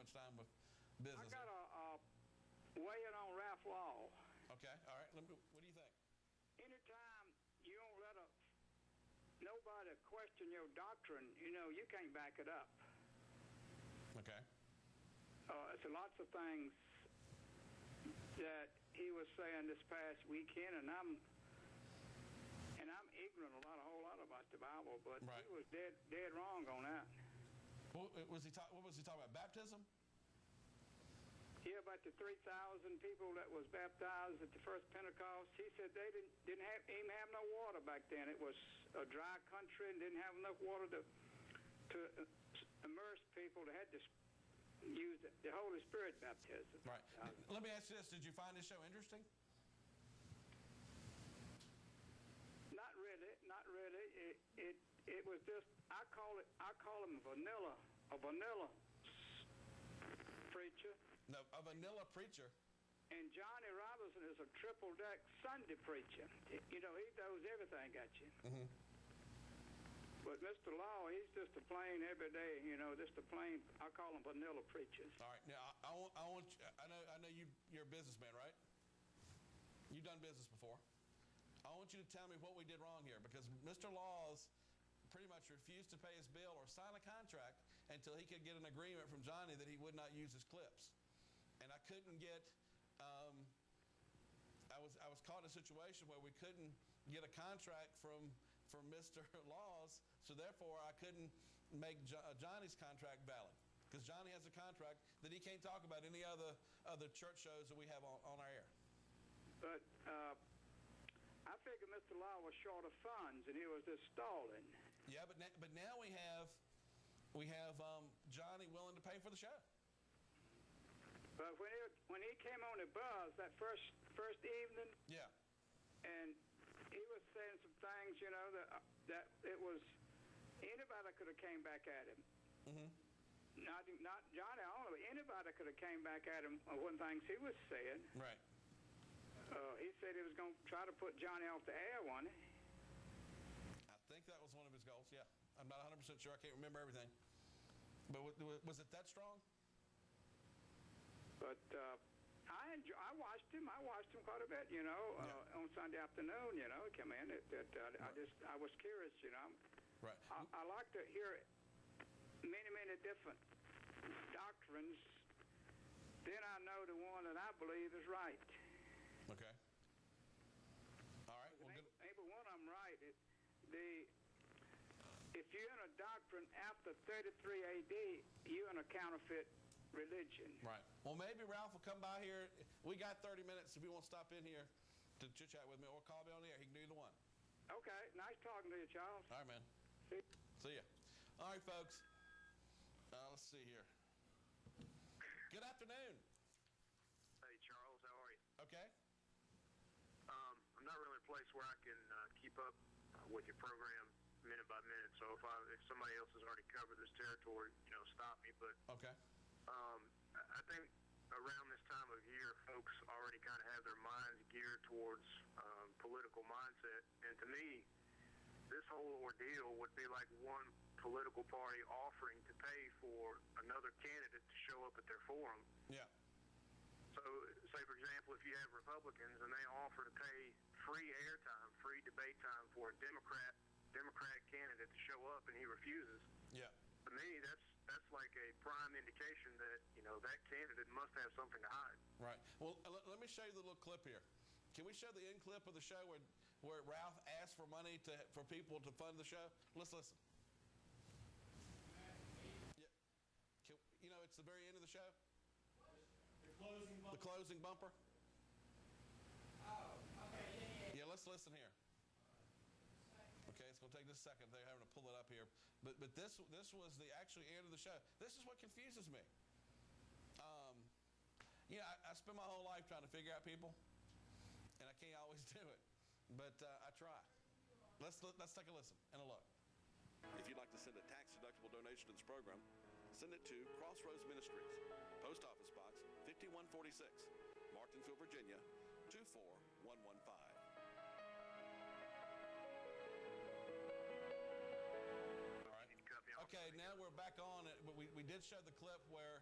much time with business. I got a weighing on Ralph Law. Okay, all right. What do you think? Anytime you don't let nobody question your doctrine, you can't back it up. Okay. It's lots of things that he was saying this past weekend, and I'm ignorant a whole lot about the Bible, but right. He was dead wrong on that. What was he talking about? Baptism? Yeah, about the 3,000 people that was baptized at the first Pentecost. He said they didn't even have no water back then. It was a dry country and didn't have enough water to immerse people. They had to use the Holy Spirit baptism. Right. Let me ask you this: did you find this show interesting? Not really. Not really. It was just I call him a vanilla preacher. No, a vanilla preacher. And Johnny Robertson is a triple-deck Sunday preacher. He throws everything at you. Mm-hmm. But Mr. Law, he's just a plain everyday, just a plain. I call him vanilla preachers. All right. Now I know you're a businessman, right? You've done business before. I want you to tell me what we did wrong here, because Mr. Laws pretty much refused to pay his bill or sign a contract until he could get an agreement from Johnny that he would not use his clips. And I couldn't get, I was caught in a situation where we couldn't get a contract from Mr. Laws, so therefore I couldn't make Johnny's contract valid, because Johnny has a contract that he can't talk about any other church shows that we have on our air. But I figured Mr. Law was short of funds and he was just stalling. Yeah, but now we have Johnny willing to pay for the show. But when he came on the buzz that first evening, yeah, and he was saying some things, that it was anybody could have came back at him. Mm-hmm. Not Johnny only, but anybody could have came back at him on one things he was saying. Right. He said he was going to try to put Johnny off the air, wasn't he? I think that was one of his goals. Yeah, I'm not 100% sure. I can't remember everything. But was it that strong? But I watched him. I watched him quite a bit, on Sunday afternoon. Come in. I was curious, Right. I like to hear many different doctrines. Then I know the one that I believe is right. Okay. All right. Well, good. Ain't but one of them right. If you're in a doctrine after 33 A.D., you're in a counterfeit religion. Right. Well, maybe Ralph will come by here. We got 30 minutes if you want to stop in here to chit-chat with me, or call me on the air. He can do either one. Okay. Nice talking to you, Charles. All right, man. See ya. All right, folks. Let's see here. Good afternoon. Hey, Charles. How are you? Okay. I'm not really in a place where I can keep up with your program minute by minute. So if somebody else has already covered this territory, stop me. But okay. I think around this time of year, folks already kind of have their minds geared towards political mindset. And to me, this whole ordeal would be like one political party offering to pay for another candidate to show up at their forum. Yeah. So, say, for example, if you have Republicans and they offer to pay free airtime, free debate time for a Democratic candidate to show up and he refuses, yeah, to me, that's like a prime indication that, that candidate must have something to hide. Right. Well, let me show you the little clip here. Can we show the end clip of the show where Ralph asked for money for people to fund the show? Let's listen. Yeah. It's the very end of the show. The closing bumper. Oh, okay. Yeah, let's listen here. Okay, it's going to take just a second. They're having to pull it up here. But this was the actual end of the show. This is what confuses me. I spend my whole life trying to figure out people, and I can't always do it. But I try. Let's take a listen and a look. If you'd like to send a tax-deductible donation to this program, send it to Crossroads Ministries, Post Office Box 5146, Martinsville, Virginia 24115. All right. Okay, now we're back on it. We did show the clip where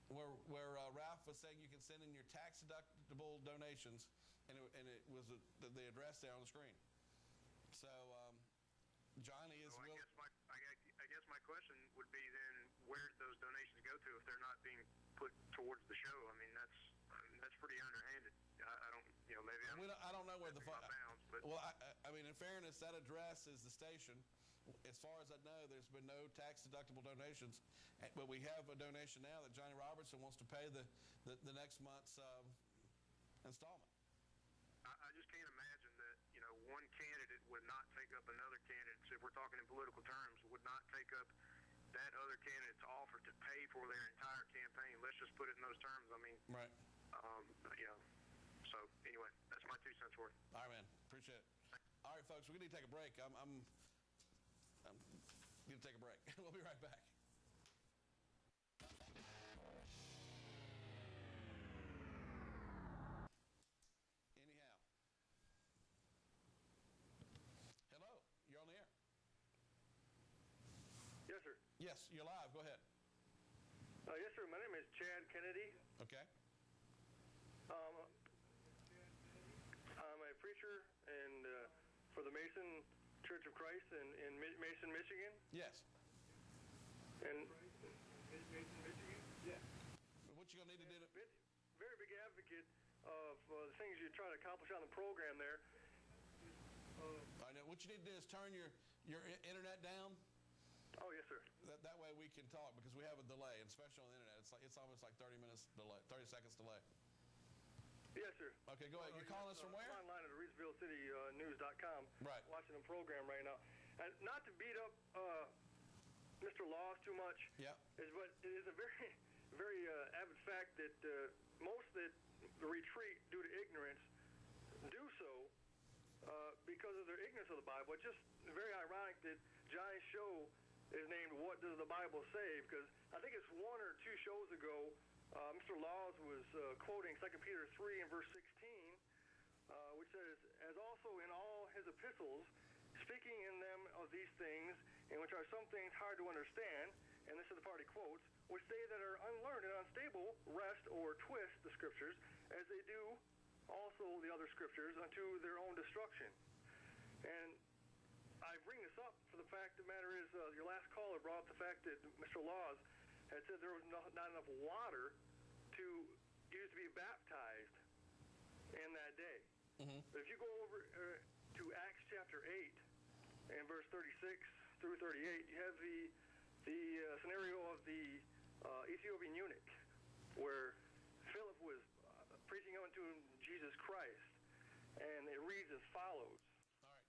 where Ralph was saying you can send in your tax deductible donations, and it was the address there on the screen. So Johnny is. So I guess my question would be then, where did those donations go to if they're not being put towards the show? I mean, that's pretty underhanded. I don't, maybe I don't know where the funds. But well, I mean, in fairness, that address is the station. As far as I know, there's been no tax deductible donations, but we have a donation now that Johnny Robertson wants to pay the next month's installment. I just can't imagine that one candidate would not take up another candidate. So if we're talking in political terms, would not take up that other candidate's offer to pay for their entire campaign. Let's just put it in those terms. I mean, right. So anyway, that's my 2 cents worth. All right, man. Appreciate it. All right, folks, we need to take a break. I'm going to take a break. We'll be right back. Anyhow. Hello, you're on the air. Yes, sir. Yes, you're live. Go ahead. Yes, sir. My name is Chad Kennedy. Okay. I'm a preacher for the Mason Church of Christ in Mason, Michigan. Yes. And Yeah. What you gonna need to do? Very big advocate of the things you try to accomplish on the program there. I know. What you need to do is turn your internet down. Oh, yes, sir. That way we can talk, because we have a delay, and especially on the internet. It's almost like 30 seconds delay. Yes, sir. Okay, go ahead. You're calling us from where? I'm online at ReedsvilleCityNews.com. Right. Watching the program right now. And not to beat up Mr. Laws too much. Yeah. But it is a very, very avid fact that most that retreat due to ignorance do so because of their ignorance of the Bible. It's just very ironic that Johnny's show is named "What Does the Bible Say?" Because I think it's 1 or 2 shows ago, Mr. Laws was quoting 2 Peter 3 and verse 16, which says, "As also in all his epistles, speaking in them of these things, in which are some things hard to understand," and this is the part he quotes, "which they that are unlearned and unstable wrest or twist the scriptures, as they do also the other scriptures, unto their own destruction." And I bring this up for the fact of the matter is, your last caller brought up the fact that Mr. Laws had said there was not enough water to use to be baptized in that day. Mm-hmm. But if you go over to Acts chapter 8 and verse 36 through 38, you have the scenario of the Ethiopian eunuch, where Philip was preaching unto Jesus Christ, and it reads as follows. All right.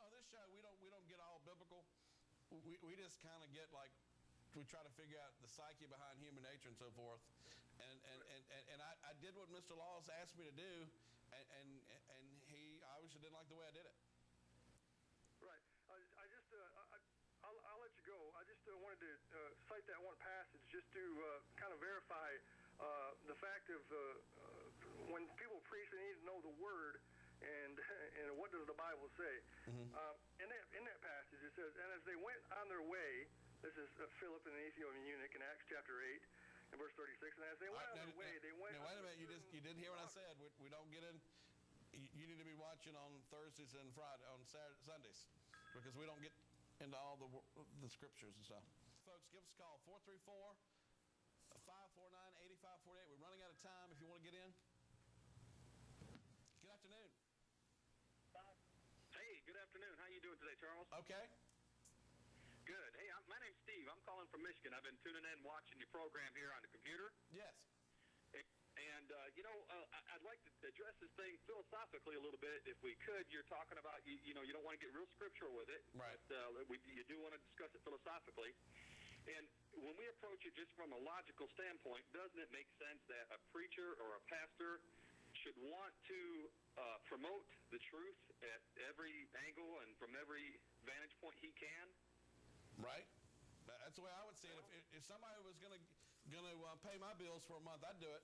On this show, we don't get all biblical. We just kind of get like, we try to figure out the psyche behind human nature and so forth. And I did what Mr. Laws asked me to do, and he obviously didn't like the way I did it. Right. I'll let you go. I just wanted to cite that one passage just to kind of verify the fact of when people preach, they need to know the word and what does the Bible say. Mm-hmm. In that passage it says, "And as they went on their way," this is Philip and the Ethiopian eunuch in Acts chapter 8 and verse 36. "And as they went on their way, they went." Now wait a minute. You didn't hear what I said. We don't get in. You need to be watching on Thursdays and Sundays, because we don't get into all the scriptures and stuff. Folks, give us a call, 434-549-8548. We're running out of time. If you want to get in. Good afternoon. Hey, good afternoon. How you doing today, Charles? Okay. Good. Hey, my name's Steve. I'm calling from Michigan. I've been tuning in, watching your program here on the computer. Yes. And, I'd like to address this thing philosophically a little bit, if we could. You're talking about, you don't want to get real scriptural with it. Right. But you do want to discuss it philosophically. And when we approach it just from a logical standpoint, doesn't it make sense that a preacher or a pastor should want to promote the truth at every angle and from every vantage point he can? Right. That's the way I would see it. If somebody was gonna pay my bills for a month, I'd do it.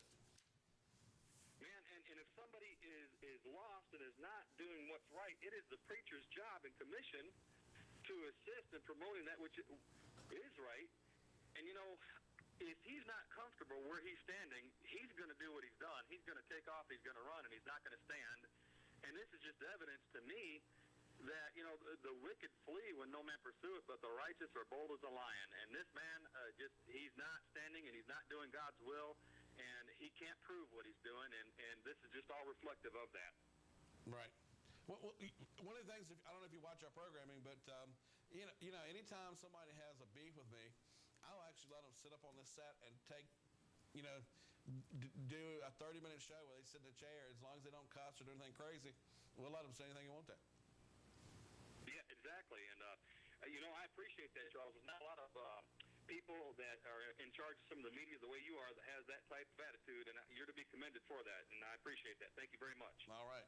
Man, and if somebody is lost and is not doing what's right, it is the preacher's job and commission to assist in promoting that which is right. And if he's not comfortable where he's standing, he's going to do what he's done. He's going to take off, he's going to run, and he's not going to stand. And this is just evidence to me that, you know, the wicked flee when no man pursueth, but the righteous are bold as a lion. And this man, he's not standing and he's not doing God's will, and he can't prove what he's doing, and this is just all reflective of that. Right. Well, one of the things, I don't know if you watch our programming, but anytime somebody has a beef with me, I'll actually let them sit up on this set and take, do a 30-minute show where they sit in a chair. As long as they don't cuss or do anything crazy, we'll let them say anything they want to. Yeah, exactly. And, I appreciate that, Charles. There's not a lot of people that are in charge of some of the media the way you are that has that type of attitude, and you're to be commended for that, and I appreciate that. Thank you very much. All right.